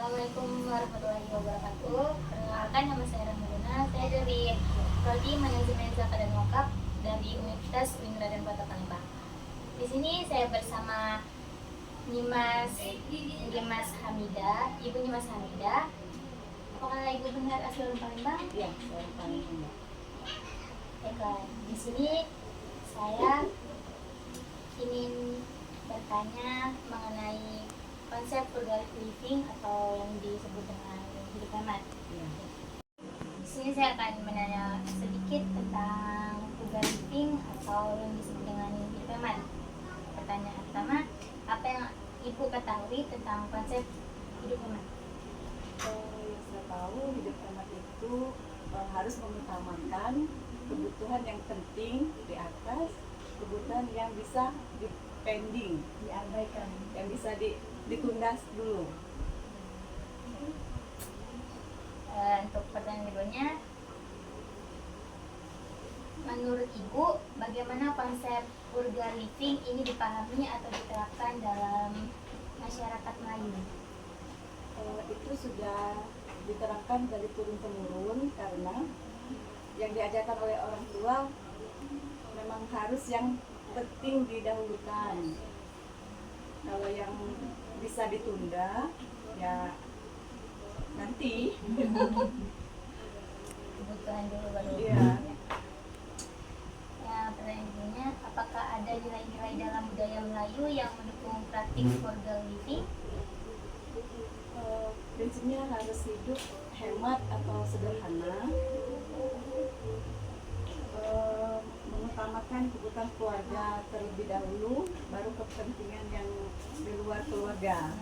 Assalamualaikum warahmatullahi wabarakatuh. Perkenalkan, nama saya Ramadana. Saya dari Prodi Manajemen Zakat dan Wakaf dari Universitas Uin Raden Kota Palembang. Di sini saya bersama Nyimas Hamida, Ibu Nyimas Hamida. Apakah Ibu benar asli orang Palembang? Iya, saya Palembang. Baiklah, di sini saya ingin bertanya mengenai konsep frugal living atau yang disebut dengan hidup hemat. Ya. Di sini saya akan menanya sedikit tentang frugal living atau yang disebut dengan hidup hemat. Pertanyaan pertama, apa yang Ibu ketahui tentang konsep hidup hemat? Yang saya tahu hidup hemat itu harus mengutamakan kebutuhan yang penting di atas kebutuhan yang bisa dipending, Diabaikan. yang bisa ditunda dulu. Untuk pertanyaan kedua, menurut Ibu, bagaimana konsep frugal living ini dipahami atau diterapkan dalam masyarakat Melayu? Itu sudah diterapkan dari turun-temurun karena yang diajarkan oleh orang tua memang harus yang penting didahulukan. Kalau yang bisa ditunda ya nanti. Kebutuhan dulu baru. Iya. Ya, pertanyaan berikutnya, apakah ada nilai-nilai dalam budaya Melayu yang mendukung praktik frugal living? Prinsipnya harus hidup hemat atau sederhana, mengutamakan kebutuhan keluarga terlebih dahulu, baru kepentingan yang di luar keluarga.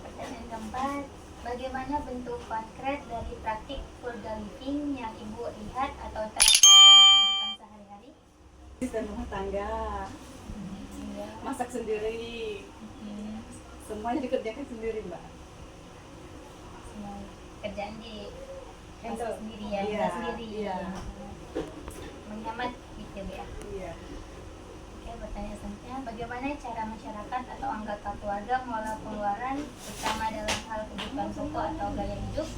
Pertanyaan keempat, bagaimana bentuk konkret dari praktik frugal living yang Ibu lihat atau terapkan dalam kehidupan sehari-hari? Dan rumah tangga, masak sendiri, semuanya dikerjakan sendiri, Mbak. Semua kerjaan di Handle. sendiri ya, Iya, kita sendiri. iya. Menghemat gitu ya. Iya. Oke, pertanyaan selanjutnya, bagaimana cara masyarakat atau anggota keluarga mengelola pengeluaran, terutama dalam hal kebutuhan pokok atau gaya hidup?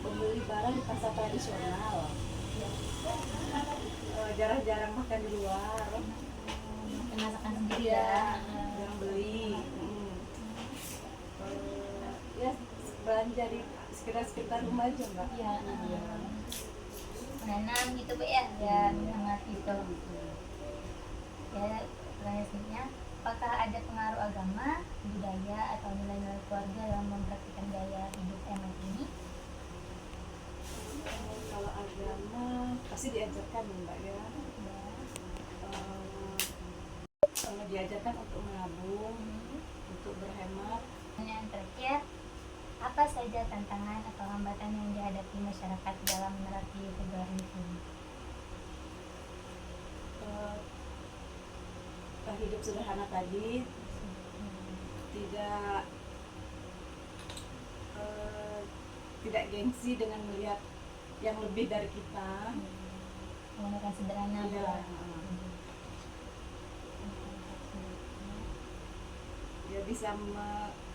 Membeli barang di pasar tradisional, jarang-jarang makan di luar, Masakan sendiri ya, ya. jarang beli. Ya belanja di sekitar rumah aja, Mbak. Iya. Menanam gitu Bu ya, sangat gitu. Ya, pertanyaan selanjutnya, apakah ada pengaruh agama, budaya, atau nilai-nilai keluarga dalam mempraktikkan gaya hidup hemat ini? Kalau agama pasti diajarkan, Mbak ya. Diajarkan untuk menabung, untuk berhemat. Yang terakhir, apa saja tantangan atau hambatan yang dihadapi masyarakat dalam menerapkan frugal living? Hidup sederhana tadi, tidak gengsi dengan melihat yang lebih dari kita. Menggunakan sederhana. Iya. Dia bisa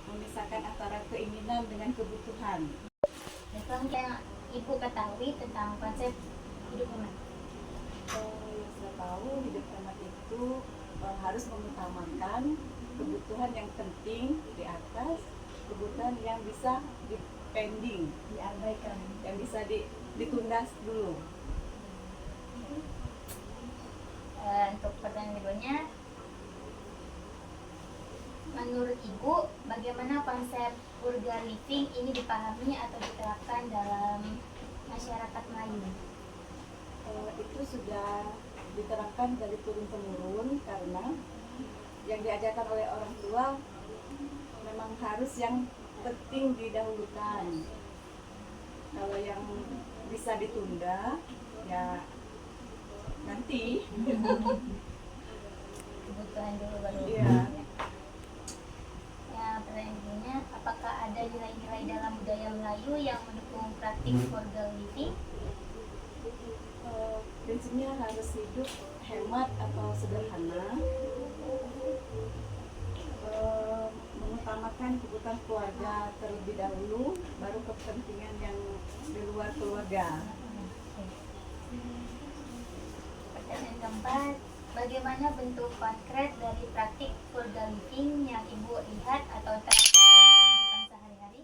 memisahkan antara keinginan dengan kebutuhan. Baiklah, yang Ibu ketahui tentang konsep hidup hemat? Yang saya tahu hidup hemat itu harus mengutamakan kebutuhan yang penting di atas kebutuhan yang bisa dipending, Diabaikan. yang bisa ditunda dulu. Untuk pertanyaan kedua, menurut Ibu, bagaimana konsep frugal living ini dipahami atau diterapkan dalam masyarakat Melayu? Itu sudah diterapkan dari turun-temurun karena yang diajarkan oleh orang tua memang harus yang penting didahulukan. Kalau yang bisa ditunda ya nanti. Kebutuhan dulu baru. Iya. Ya, pertanyaan berikutnya, apakah ada nilai-nilai dalam budaya Melayu yang mendukung praktik frugal living? Prinsipnya harus hidup hemat atau sederhana, tentang keluarga terlebih dahulu, baru kepentingan yang di luar keluarga. Pertanyaan keempat, bagaimana bentuk konkret dari praktik frugal living yang Ibu lihat atau terapkan dalam kehidupan sehari-hari?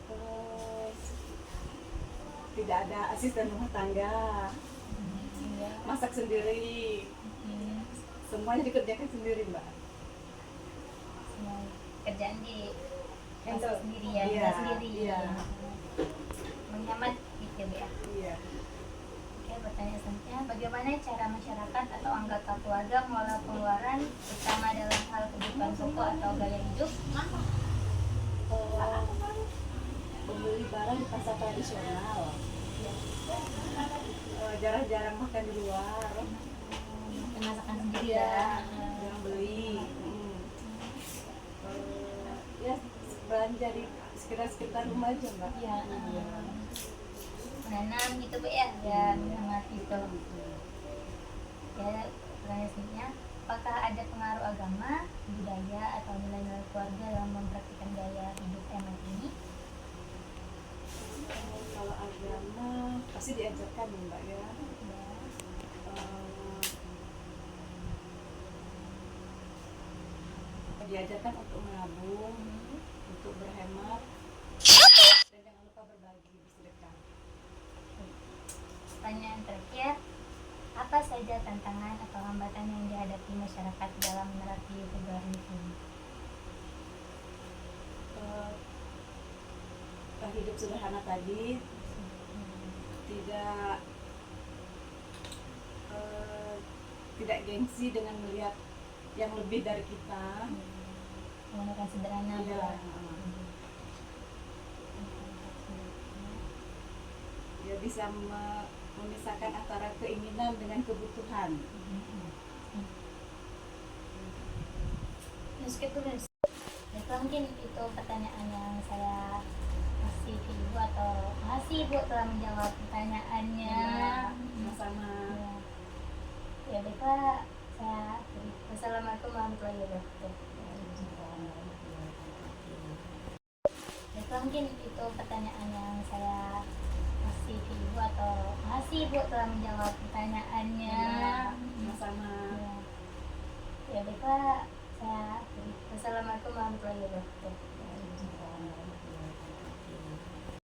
Terus tidak ada asisten rumah tangga, Iya. masak sendiri, semuanya dikerjakan sendiri, Mbak. Semua kerjaan di Handle. masak sendiri ya, Iya, masak sendiri. iya. Menghemat gitu Bu ya. Iya. Oke, pertanyaan selanjutnya, bagaimana cara masyarakat atau anggota keluarga mengelola pengeluaran, terutama dalam hal kebutuhan pokok atau gaya hidup? Membeli barang di pasar tradisional, jarang-jarang makan di luar, Masakan sendiri ya, ya. jarang beli. Ya, belanja di sekitar rumah aja, Mbak. Iya. Iya. Menanam gitu Bu ya, ya menghemat gitu. Ya, pertanyaan selanjutnya, apakah ada pengaruh agama, budaya, atau nilai-nilai keluarga dalam mempraktikkan gaya hidup hemat ini? Kalau agama pasti diajarkan ya, Mbak ya. Diajarkan untuk menabung, untuk berhemat, dan jangan lupa berbagi, bersedekah. Pertanyaan terakhir, apa saja tantangan atau hambatan yang dihadapi masyarakat dalam menerapkan frugal living? Hidup sederhana tadi, tidak gengsi dengan melihat yang lebih dari kita. Menggunakan sederhana Bu. Iya. Ya, bisa memisahkan antara keinginan dengan kebutuhan. Skip dulu. Jadi mungkin itu pertanyaan yang saya kasih ke Ibu, atau makasih Ibu telah menjawab pertanyaannya. Sama-sama. Ya baiklah, saya wassalamualaikum warahmatullahi wabarakatuh. Baiklah, mungkin itu pertanyaan yang saya kasih ke Ibu, atau makasih Ibu telah menjawab pertanyaannya. Sama-sama. Ya baiklah, saya wassalamualaikum warahmatullahi wabarakatuh.